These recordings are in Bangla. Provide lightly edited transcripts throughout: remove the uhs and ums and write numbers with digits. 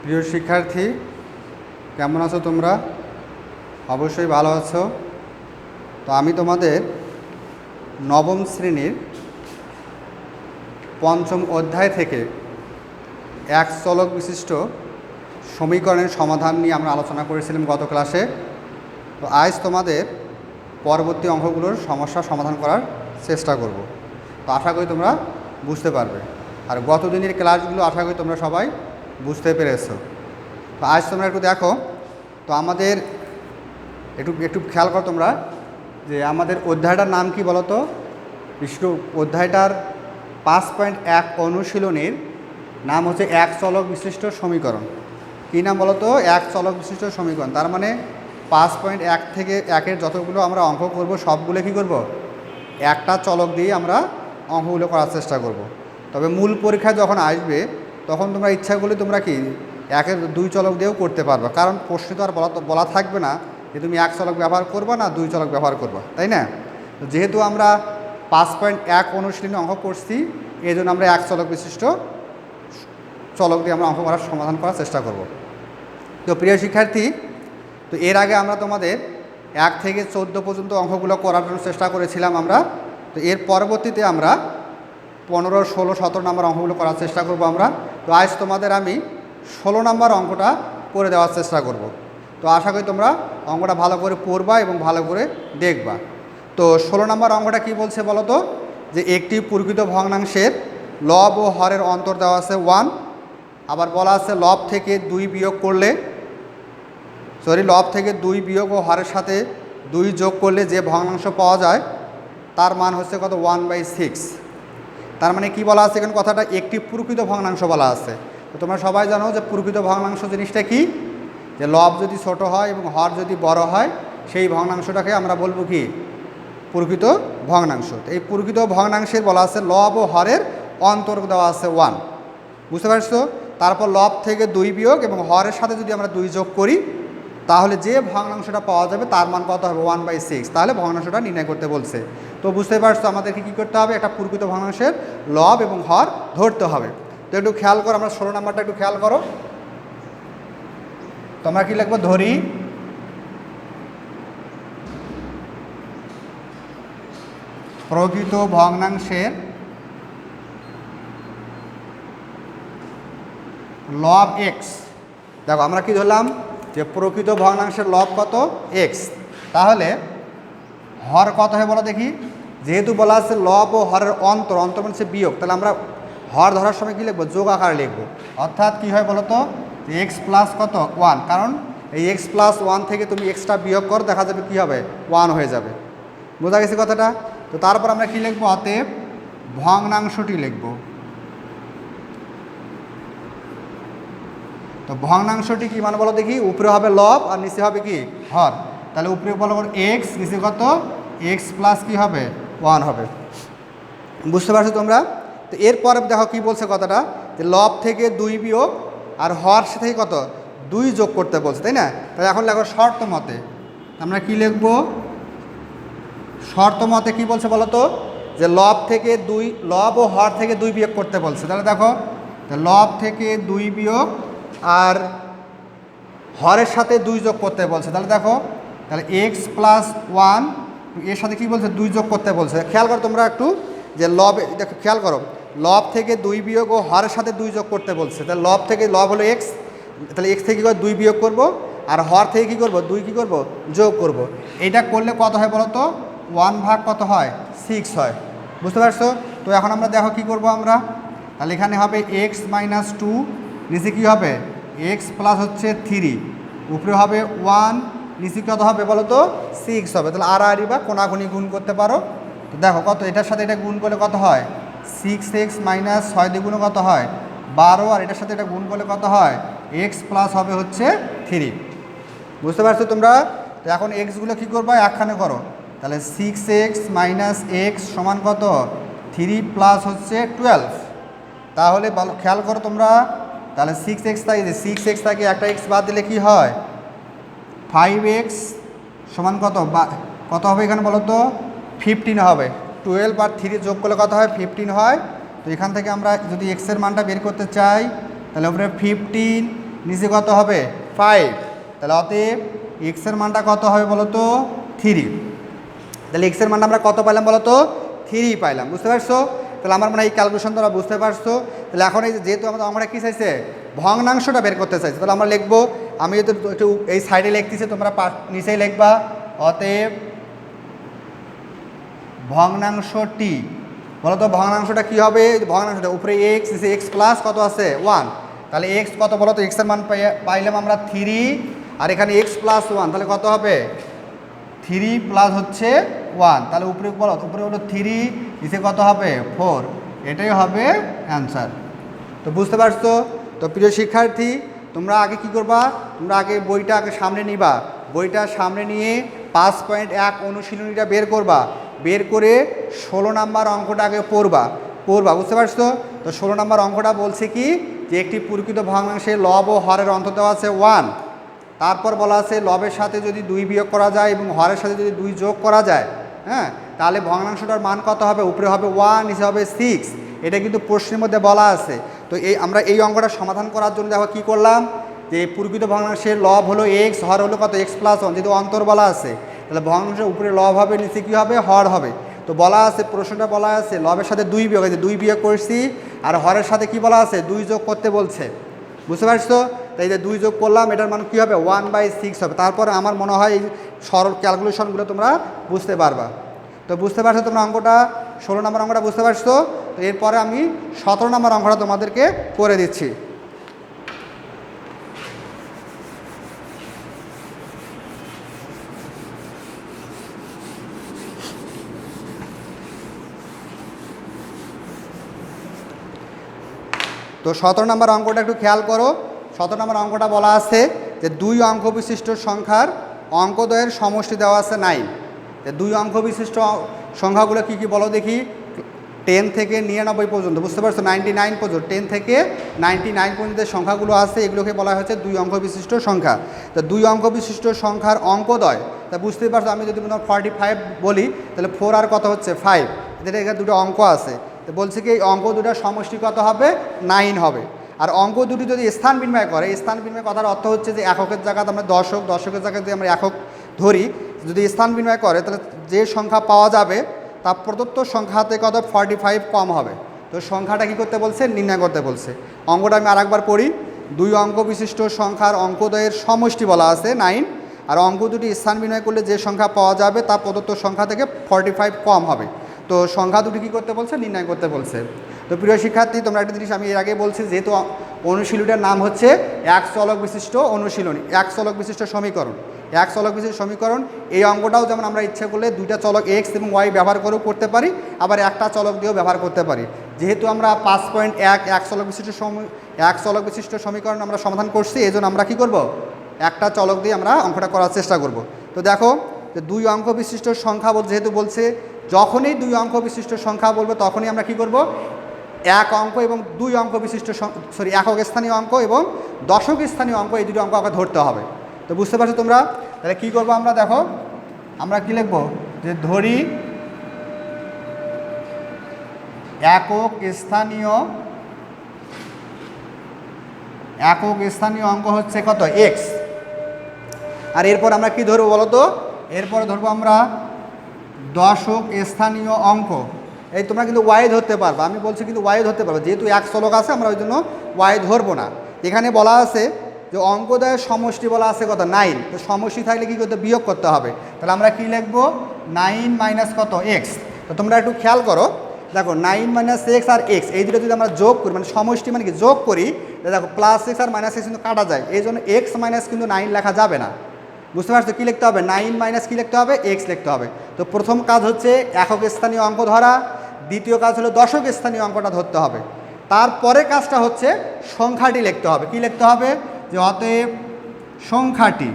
প্রিয় শিক্ষার্থী, কেমন আছো তোমরা? অবশ্যই ভালো আছো। তো আমি তোমাদের নবম শ্রেণীর পঞ্চম অধ্যায় থেকে এক চলক বিশিষ্ট সমীকরণের সমাধান নিয়ে আমরা আলোচনা করেছিলাম গত ক্লাসে। তো আজ তোমাদের পরবর্তী অঙ্কগুলোর সমস্যা সমাধান করার চেষ্টা করব। তো আশা করি তোমরা বুঝতে পারবে, আর গত দিনের ক্লাসগুলো আশা করি তোমরা সবাই বুঝতে পেরেছো। তো আজ তোমরা একটু দেখো, তো আমাদের একটু খেয়াল করো তোমরা যে আমাদের অধ্যায়টার নাম কি বলো তো? অধ্যায়টার 5.1 অনুশীলনীর নাম হচ্ছে এক চলক বিশিষ্ট সমীকরণ। কী নাম বলো তো? এক চলক বিশিষ্ট সমীকরণ। তার মানে 5.1 থেকে 1-এর যতগুলো আমরা অঙ্ক করব সবগুলো কী করব? একটা চলক দিয়ে আমরা অঙ্কগুলো করার চেষ্টা করব। তবে মূল পরীক্ষায় যখন আসবে তখন তোমরা ইচ্ছা করলে তোমরা কি 1-এর 2 চলক দিয়েও করতে পারবে, কারণ প্রশ্নে তো আর বলা থাকবে না যে তুমি এক চলক ব্যবহার করবা না 2 চলক ব্যবহার করবা, তাই না? তো যেহেতু আমরা 5.1 অনুশীলনী অঙ্ক করছি, এই জন্য আমরা এক চলক বিশিষ্ট চলক দিয়ে আমরা অঙ্ক করার সমাধান করার চেষ্টা করব। তো প্রিয় শিক্ষার্থী, তো এর আগে আমরা তোমাদের 1 থেকে 14 পর্যন্ত অঙ্কগুলো করার জন্য চেষ্টা করেছিলাম আমরা। তো এর পরবর্তীতে আমরা 15, 16, 17 নম্বর অঙ্কগুলো করার চেষ্টা করব আমরা। তো আজ তোমাদের আমি 16 নম্বর অঙ্কটা করে দেওয়ার চেষ্টা করব। তো আশা করি তোমরা অঙ্কটা ভালো করে পড়বা এবং ভালো করে দেখবা। তো 16 নম্বর অঙ্কটা কি বলছে বলো তো? যে একটি প্রকৃত ভগ্নাংশের লব ও হরের অন্তর দেওয়া আছে 1। আবার বলা আছে লব থেকে 2 বিয়োগ করলে লব থেকে 2 বিয়োগ ও হরের সাথে 2 যোগ করলে যে ভগ্নাংশ পাওয়া যায় তার মান হচ্ছে কত? 1/6। তার মানে কি বলা আছে এখানে? কথাটা একটি প্রকৃত ভগ্নাংশ বলা আছে। তো তোমরা সবাই জানো যে প্রকৃত ভগ্নাংশ জিনিসটা কি? যে লব যদি ছোট হয় এবং হর যদি বড় হয় সেই ভগ্নাংশটাকে আমরা বলবো কি? প্রকৃত ভগ্নাংশ। তো এই প্রকৃত ভগ্নাংশের বলা আছে লব ও হরের অন্তর দেওয়া আছে 1। বুঝতে পারছো? তারপর লব থেকে 2 বিয়োগ এবং হরের সাথে যদি আমরা 2 যোগ করি তাহলে যে ভগ্নাংশটা পাওয়া যাবে তার মান কত হবে? 1/6। তাহলে ভগ্নাংশটা নির্ণয় করতে বলছে। তো বুঝতে পারছো আমাদেরকে কী করতে হবে? একটা প্রকৃত ভগ্নাংশের লব এবং হর ধরতে হবে। তো একটু খেয়াল করো, আমরা 16 নম্বরটা একটু খেয়াল করো। তোমরা কি লিখবো? ধরি প্রকৃত ভগ্নাংশের লব এক্স। দেখো আমরা কি ধরলাম? যে প্রকৃত ভগ্নাংশের লব কত? এক্স। তাহলে হর কত হয় বলো দেখি? যেহেতু বলা আছে লব ও হরের অন্তর, অন্তর মানে হচ্ছে বিয়োগ, তাহলে আমরা হর ধরার সময় কী লিখবো? যোগ আকারে লিখবো। অর্থাৎ কী হয় বলো তো? এক্স প্লাস কত? 1। কারণ এই এক্স প্লাস 1 থেকে তুমি এক্সট্রা বিয়োগ করো, দেখা যাবে কী হবে? 1 হয়ে যাবে। বোঝা গেছে কথাটা? তো তারপর আমরা কী লিখবো? অতএব ভগ্নাংশটি লিখবো। তো ভগ্নাংশটি কি মানে বলো দেখি? উপরে হবে লব আর নিচে হবে কি? হর। তাহলে উপরে বলো এক্স, নিচে কত? এক্স প্লাস কী হবে? 1 হবে। বুঝতে পারছো তোমরা? তো এরপরে দেখো কি বলছে কথাটা? যে লব থেকে 2 বিয়োগ আর হর সাথে কত? 2 যোগ করতে বলছে, তাই না? তাহলে এখন লেখো শর্ত মতে। আমরা কি লিখবো? শর্ত মতে কী বলছে বলো তো? যে লব থেকে 2, লব ও হর থেকে 2 বিয়োগ করতে বলছে। তাহলে দেখো লব থেকে 2 বিয়োগ আর হরের সাথে 2 যোগ করতে বলছে। তাহলে দেখো, তাহলে এক্স প্লাস 1 এর সাথে কী বলছে? 2 যোগ করতে বলছে। খেয়াল করো তোমরা একটু যে লব, দেখো খেয়াল করো, লব থেকে 2 বিয়োগ ও হরের সাথে 2 যোগ করতে বলছে। তাহলে লব থেকে, লব হলো এক্স, তাহলে এক্স থেকে কী করে? 2 বিয়োগ করব, আর হর থেকে কী করব? 2 কী করব? যোগ করব। এটা করলে কত হয় বলো তো? 1 ভাগ কত হয়? 6 হয়। বুঝতে পারছো? তো এখন আমরা দেখো কী করব আমরা? তাহলে এখানে হবে এক্স মাইনাস 2, নিচে কী হবে? এক্স প্লাস হচ্ছে 3, উপরে হবে 1, নিচে কত হবে বলো তো? 6 হবে। তাহলে আড়াআড়ি বা কোনাকুনি গুণ করতে পারো। তো দেখো কত, এটার সাথে এটা গুণ করলে কত হয়? 6x মাইনাস 6 দ্বিগুণ কত হয়? 12, আর এটার সাথে এটা গুণ করলে কত হয়? এক্স প্লাস হবে হচ্ছে 3। বুঝতে পারছো তোমরা? তো এখন এক্সগুলো কী করবা? একখানে করো। তাহলে 6x মাইনাস এক্স সমান কত? 3 প্লাস হচ্ছে 12। তাহলে খেয়াল করো তোমরা, তাহলে 6x থাকে, যে 6x থাকে একটা এক্স বাদ দিলে কি হয়? 5x সমান কত? কত হবে এখানে বলো তো? 15 হবে। 12 আর 3 যোগ করলে কত হয়? 15 হয়। তো এখান থেকে আমরা যদি এক্সের মানটা বের করতে চাই তাহলে উপরে 15 নিচে কত হবে 5, তাহলে অতএব এক্সের মানটা কত হবে বলো তো 3। তাহলে এক্সের মানটা আমরা কত পাইলাম বলো তো 3 পাইলাম, বুঝতে পারছো? তাহলে আমার মনে হয় এই ক্যালকুলেশন তোমরা বুঝতে পারছো। তাহলে এখন এই যেহেতু আমরা কী চাইছে ভগ্নাংশটা বের করতে চাইছি, তাহলে আমরা লিখবো, আমি যদি একটু এই সাইডে লিখতেছি তোমরা নিচেই লিখবা, অতএব ভগ্নাংশটি, বলো তো ভগ্নাংশটা কী হবে? ভগ্নাংশটা উপরে এক্স, নিচে এক্স প্লাস কত আছে 1, তাহলে এক্স কত বলো তো? এক্সের মান পাইলাম আমরা 3, আর এখানে এক্স প্লাস 1, তাহলে কত হবে 3 প্লাস হচ্ছে 1, তাহলে উপরে বলো, উপরে হলো 3, নিচে কত হবে 4, এটাই হবে অ্যান্সার। তো বুঝতে পারছো? তো প্রিয় শিক্ষার্থী, তোমরা আগে কি করবা? তোমরা আগে বইটা আগে সামনে নিবা, বইটা সামনে নিয়ে 5.1 অনুশীলনীটা বের করবা, বের করে 16 নাম্বার অঙ্কটা আগে পড়বা, বুঝতে পারছো? তো 16 নাম্বার অঙ্কটা বলছে কি যে একটি প্রকৃত ভগ্নাংশে লব ও হরের অন্তর দেওয়া আছে 1, তারপর বলা আছে লবের সাথে যদি 2 বিয়োগ করা যায় এবং হরের সাথে যদি 2 যোগ করা যায়, হ্যাঁ, তাহলে ভগ্নাংশটার মান কত হবে? উপরে হবে 1, নিচে হবে 6। এটা কিন্তু প্রশ্নের মধ্যে বলা আছে। তো আমরা এই অঙ্কটা সমাধান করার জন্য দেখো কী করলাম, যে প্রকৃত ভগ্নাংশের লব হলো এক্স, হর হলো কত এক্স প্লাস 1, যেহেতু অন্তর বলা আছে, তাহলে ভগ্নাংশের উপরে লব হবে, নিচে কী হবে হর হবে। তো বলা আছে, প্রশ্নটা বলা আছে লবের সাথে 2 বিয়োগ, আছে 2 বিয়োগ করছি, আর হরের সাথে কি বলা আছে 2 যোগ করতে বলছে, বুঝতে পারছো? তাই যে 2 যোগ করলাম, এটার মান কী হবে 1/6 হবে। তারপরে আমার মনে হয় এই সরল ক্যালকুলেশনগুলো তোমরা বুঝতে পারবা। তো বুঝতে পারছো তোমরা অঙ্কটা, 16 নম্বর অঙ্কটা বুঝতে পারছো? তো এরপরে আমি 17 নম্বর অঙ্কটা তোমাদেরকে করে দিচ্ছি। তো 17 নম্বর অঙ্কটা একটু খেয়াল করো। 17 নম্বর অঙ্কটা বলা আছে যে 2 অঙ্ক বিশিষ্ট সংখ্যার অঙ্কদ্বয়ের সমষ্টি দেওয়া আছে 9। 2 অঙ্ক বিশিষ্ট সংখ্যাগুলো কী কী বলো দেখি? 10 থেকে 99 পর্যন্ত, বুঝতে পারছো? 99 পর্যন্ত, 10 থেকে 99 পর্যন্ত সংখ্যাগুলো আছে, এগুলোকে বলা হচ্ছে 2 অঙ্ক বিশিষ্ট সংখ্যা। তো 2 অঙ্ক বিশিষ্ট সংখ্যার অঙ্কদ্বয়, তা বুঝতেই পারছো, আমি যদি 45 বলি তাহলে 4 আর কত হচ্ছে 5, এদের এখানে দুটো অঙ্ক আছে। তো বলছে কি এই অঙ্ক দুটার সমষ্টি কত হবে 9 হবে। আর অঙ্ক দুটি যদি স্থান বিনিময় করে, স্থান বিনিময় কথার অর্থ হচ্ছে যে এককের জায়গাতে আমরা দশকের জায়গায় যদি আমরা একক ধরি, যদি স্থান বিনিময় করে তাহলে যে সংখ্যা পাওয়া যাবে তা প্রদত্ত সংখ্যাতে কত 45 কম হবে। তো সংখ্যাটা কী করতে বলছে? নির্ণয় করতে বলছে। অঙ্কটা আমি আরেকবার পড়ি। 2 অঙ্ক বিশিষ্ট সংখ্যার অঙ্কদ্বয়ের সমষ্টি বলা আছে 9, আর অঙ্ক দুটি স্থান বিনিময় করলে যে সংখ্যা পাওয়া যাবে তা প্রদত্ত সংখ্যা থেকে 45 কম হবে। তো সংখ্যা দুটি কী করতে বলছে? নির্ণয় করতে বলছে। তো প্রিয় শিক্ষার্থী, তোমরা একটা জিনিস আমি এর আগে বলছি, যেহেতু অনুশীলনীটার নাম হচ্ছে এক চলক বিশিষ্ট অনুশীলনী, এক চলক বিশিষ্ট সমীকরণ, এক চলক বিশিষ্ট সমীকরণ। এই অঙ্কটাও যেমন আমরা ইচ্ছা করলে 2টা চলক এক্স এবং ওয়াই ব্যবহার করেও করতে পারি, আবার একটা চলক দিয়েও ব্যবহার করতে পারি। যেহেতু আমরা 5.1 এক চলক বিশিষ্ট সমীকরণ আমরা সমাধান করছি, এই জন্য আমরা কী করব? একটা চলক দিয়ে আমরা অঙ্কটা করার চেষ্টা করব। তো দেখো যে 2 অঙ্ক বিশিষ্ট সংখ্যা যেহেতু বলছে, যখনই 2 অঙ্ক বিশিষ্ট সংখ্যা বলবো তখনই আমরা কি করব? এক অঙ্ক এবং 2 অঙ্ক বিশিষ্ট একক স্থানীয় অঙ্ক এবং দশক স্থানীয় অঙ্ক, এই দুটো অঙ্ক আমাকে ধরতে হবে। তো বুঝতে পারছো তোমরা? তাহলে কী করবো আমরা? দেখো আমরা কি লিখবো, যে ধরি একক স্থানীয় অঙ্ক হচ্ছে কত? এক্স। আর এরপর আমরা কি ধরবো বলো তো? এরপরে ধরবো আমরা দশক স্থানীয় অঙ্ক। এই তোমরা কিন্তু ওয়াই ধরতে পারবে, আমি বলছি কিন্তু ওয়াই ধরতে পারবে, যেহেতু এক চলক আছে আমরা ওই জন্য ওয়াই ধরবো না। এখানে বলা আছে যে অঙ্কদ্বয়ের সমষ্টি বলা আছে কত? 9। তো সমষ্টি থাকলে কী করতে? বিয়োগ করতে হবে। তাহলে আমরা কি লিখবো? 9 মাইনাস কত? এক্স। তো তোমরা একটু খেয়াল করো, দেখো 9 মাইনাস এক্স আর এক্স এই দুটো যদি আমরা যোগ করি, মানে সমষ্টি মানে কি যোগ করি, দেখো প্লাস এক্স আর মাইনাস এক্স কিন্তু কাটা যায়, এই জন্য এক্স মাইনাস কিন্তু 9 লেখা যাবে না। বুঝতে পারছো? কী লিখতে হবে? 9 মাইনাস কী লিখতে হবে? এক্স লিখতে হবে। তো প্রথম কাজ হচ্ছে একক স্থানীয় অঙ্ক ধরা, দ্বিতীয় কাজ হলো দশক স্থানীয় অঙ্কটা ধরতে হবে। তারপরে কাজটা হচ্ছে সংখ্যাটি লিখতে হবে। কি লিখতে হবে? যে অতএব সংখ্যাটি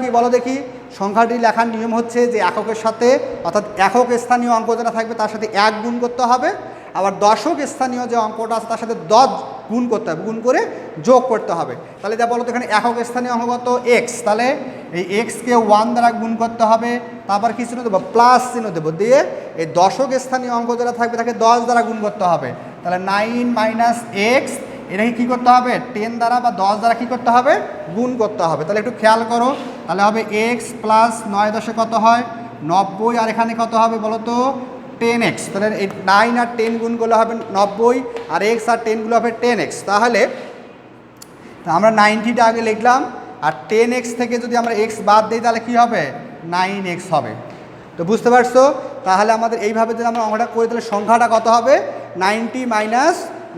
কি বলো দেখি? সংখ্যাটি লেখার নিয়ম হচ্ছে যে এককের সাথে, অর্থাৎ একক স্থানীয় অঙ্ক যেটা থাকবে তার সাথে 1 গুণ করতে হবে, আবার দশক স্থানীয় যে অঙ্কটা আছে তার সাথে গুণ করতে হবে, গুণ করে যোগ করতে হবে। তাহলে যা বলো তো এখানে একক স্থানীয় অঙ্ক কত এক্স, তাহলে এই এক্সকে 1 দ্বারা গুণ করতে হবে, তারপর কি চিহ্ন দেবো প্লাস চিহ্ন দেবো, দিয়ে এই দশক স্থানীয় অঙ্ক যারা থাকবে তাকে 10 দ্বারা গুণ করতে হবে। তাহলে 9 মাইনাস এক্স এটাকে কী করতে হবে 10 দ্বারা বা 10 দ্বারা কী করতে হবে গুণ করতে হবে। তাহলে একটু খেয়াল করো, তাহলে হবে এক্স প্লাস 9 10 কত হয় 90, আর এখানে কত হবে বলো তো 10x। তাহলে এই 9 আর 10 গুণগুলো হবে 90, আর এক্স আর 10গুলো হবে 10x। তাহলে আমরা 90টা আগে লিখলাম, আর 10x থেকে যদি আমরা x বাদ দিই তাহলে কী হবে 9x হবে। তো বুঝতে পারছো, তাহলে আমাদের এইভাবে যদি আমরা অঙ্কটা করি তাহলে সংখ্যাটা কত হবে 90 মাইনাস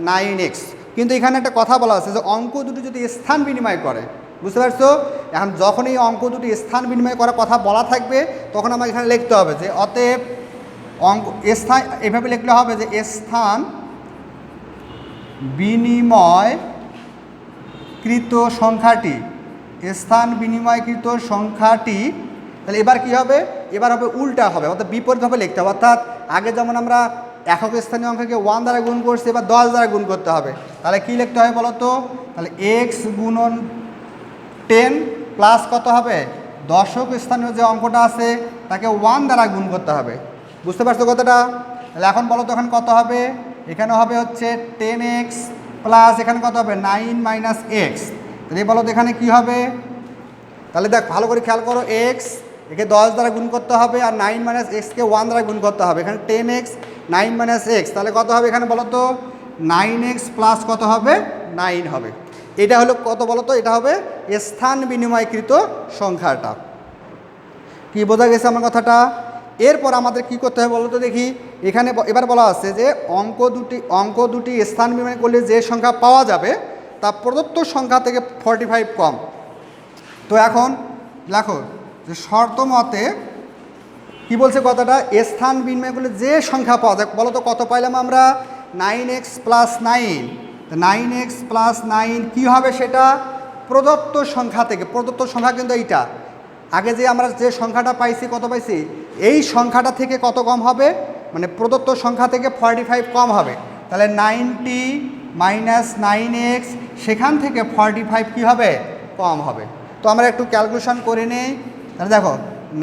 9x। কিন্তু এখানে একটা কথা বলা আছে যে অঙ্ক দুটি যদি স্থান বিনিময় করে, বুঝতে পারছো, এখন যখন এই অঙ্ক দুটি স্থান বিনিময় করার কথা বলা থাকবে তখন আমাকে এখানে লিখতে হবে যে অতএব অঙ্ক স্থান, এভাবে লিখলে হবে যে স্থান বিনিময়কৃত সংখ্যাটি, স্থান বিনিময়কৃত সংখ্যাটি। তাহলে এবার কি হবে, এবার হবে উল্টা হবে, অর্থাৎ বিপরীতভাবে লিখতে হবে। অর্থাৎ আগে যেমন আমরা একক স্থানীয় অঙ্ককে 1 দ্বারা গুণ করছি, এবার 10 দ্বারা গুণ করতে হবে। তাহলে কী লিখতে হবে বলো তো, তাহলে এক্স গুণন 10 প্লাস কত হবে দশক স্থানীয় যে অঙ্কটা আছে তাকে 1 দ্বারা গুণ করতে হবে। বুঝতে পারছো কতটা? তাহলে এখন বলো তো এখন কত হবে, এখানে হবে হচ্ছে 10x প্লাস এখানে কত হবে 9 মাইনাস এক্স। তাহলে বলো তো এখানে কী হবে, তাহলে দেখ ভালো করে খেয়াল করো, এক্স একে 10 দ্বারা গুণ করতে হবে, আর 9 মাইনাস এক্সকে 1 দ্বারা গুণ করতে হবে। এখানে 10x 9 মাইনাস এক্স, তাহলে কত হবে এখানে বলো তো 9x প্লাস কত হবে 9 হবে। এটা হলো কত বলো তো, এটা হবে স্থান বিনিময়কৃত সংখ্যাটা। কি বোঝা গেছে আমার কথাটা? এরপর আমাদের কি করতে হবে বলো তো দেখি, এখানে এবার বলা আছে যে অঙ্ক দুটি স্থান বিনিময় করলে যে সংখ্যা পাওয়া যাবে তা প্রদত্ত সংখ্যা থেকে 45 কম। তো এখন দেখো যে শর্ত মতে কী বলছে কথাটা, স্থান বিনিময় করলে যে সংখ্যা পাওয়া যায়, বলো তো কত পাইলাম আমরা 9x প্লাস 9। 9x প্লাস 9 কী হবে সেটা প্রদত্ত সংখ্যা থেকে, প্রদত্ত সংখ্যা কিন্তু এইটা আগে যে আমরা যে সংখ্যাটা পাইছি কত পাইছি এই সংখ্যাটা থেকে কত কম হবে, মানে প্রদত্ত সংখ্যা থেকে 45 কম হবে। তাহলে 90 মাইনাস 9x সেখান থেকে 45 কী হবে কম হবে। তো আমরা একটু ক্যালকুলেশন করে নেই। তাহলে দেখো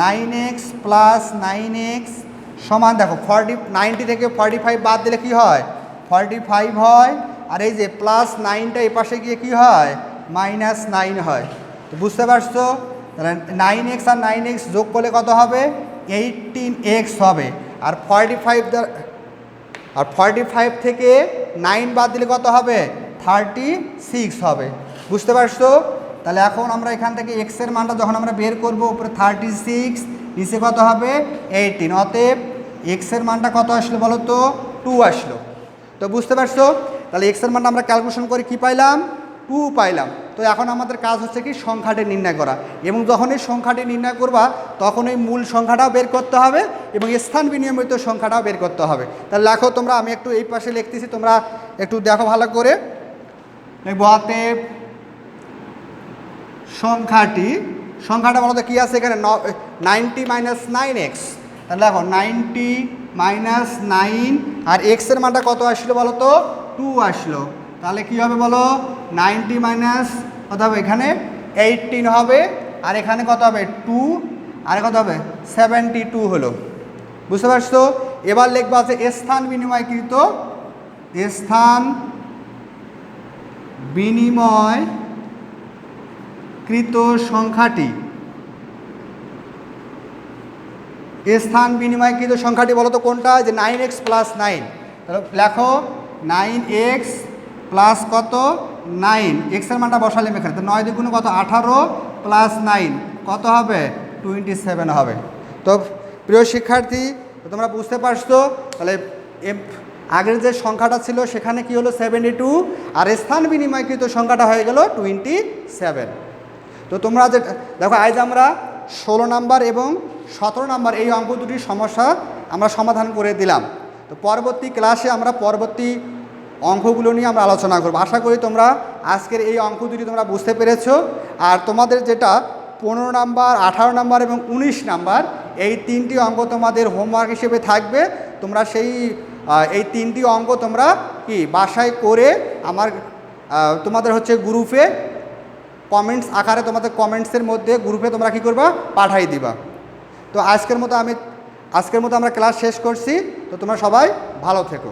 9x প্লাস 9x সমান দেখো 90 থেকে 45 বাদ দিলে কি হয় 45 হয়, আর এই যে প্লাস 9টা এই পাশে গিয়ে কি হয় মাইনাস 9 হয়। তো বুঝতে পারছো, তাহলে 9x আর 9x যোগ করলে কত হবে 18x হবে, আর 45 থেকে 9 বাদ দিলে কত হবে 36 হবে। বুঝতে পারছো, তাহলে এখন আমরা এখান থেকে x এর মানটা যখন আমরা বের করব উপরে 36 নিচে কত হবে 18, অতএব x এর মানটা কত আসলো বলো তো 2 আসলো। তো বুঝতে পারছো, তাহলে x এর মানটা আমরা ক্যালকুলেশন করে কি পাইলাম 2 পাইলাম। তো এখন আমাদের কাজ হচ্ছে কি সংখ্যাটি নির্ণয় করা, এবং যখন এই সংখ্যাটি নির্ণয় করবা তখন এই মূল সংখ্যাটাও বের করতে হবে এবং স্থান বিনিময়িত সংখ্যাটাও বের করতে হবে। তাহলে লেখো তোমরা, আমি একটু এই পাশে লিখতেছি তোমরা একটু দেখো ভালো করে, দেখবো অতএব সংখ্যাটা বলো তো কী আছে এখানে 90 মাইনাস 9x। তাহলে দেখো 90 মাইনাস 9 আর এক্স এর মানটা কত আসলো বলো তো 2 আসলো। তাহলে কি হবে বলো 90 মাইনাস কত হবে এখানে 18 হবে, আর এখানে কত হবে 2, আর কত হবে 72 হলো। বুঝতে পারছো, এবার লিখবো আছে স্থান বিনিময়কৃত সংখ্যাটি, স্থান বিনিময়কৃত সংখ্যাটি বলো তো কোনটা, যে 9x প্লাস 9। তাহলে লেখো 9x প্লাস কত 9, x এর মানটা বসালাম এখানে, তো 9 দ্বিগুণ কত 18 প্লাস 9 কত হবে 27 হবে। তো প্রিয় শিক্ষার্থী তোমরা বুঝতে পারছো, তাহলে আগের যে সংখ্যাটা ছিল সেখানে কি হলো 72, আর স্থান বিনিময়কৃত সংখ্যাটা হয়ে গেল 27। তো তোমরা যে দেখো আজ আমরা 16 নাম্বার এবং 17 নাম্বার এই অঙ্ক দুটির সমস্যা আমরা সমাধান করে দিলাম। তো পরবর্তী ক্লাসে আমরা পরবর্তী অঙ্কগুলো নিয়ে আমরা আলোচনা করব। আশা করি তোমরা আজকের এই অঙ্ক দুটি তোমরা বুঝতে পেরেছো। আর তোমাদের যেটা 15 নাম্বার 18 নাম্বার এবং 19 নাম্বার এই 3টি অঙ্ক তোমাদের হোমওয়ার্ক হিসেবে থাকবে। তোমরা এই 3টি অঙ্ক তোমরা কি বাসায় করে আমার তোমাদের হচ্ছে গ্রুপে কমেন্টস আকারে তোমাদের কমেন্টসের মধ্যে গ্রুপে তোমরা কী করবা পাঠাই দিবা। তো আজকের মতো আমরা ক্লাস শেষ করছি। তো তোমরা সবাই ভালো থেকো।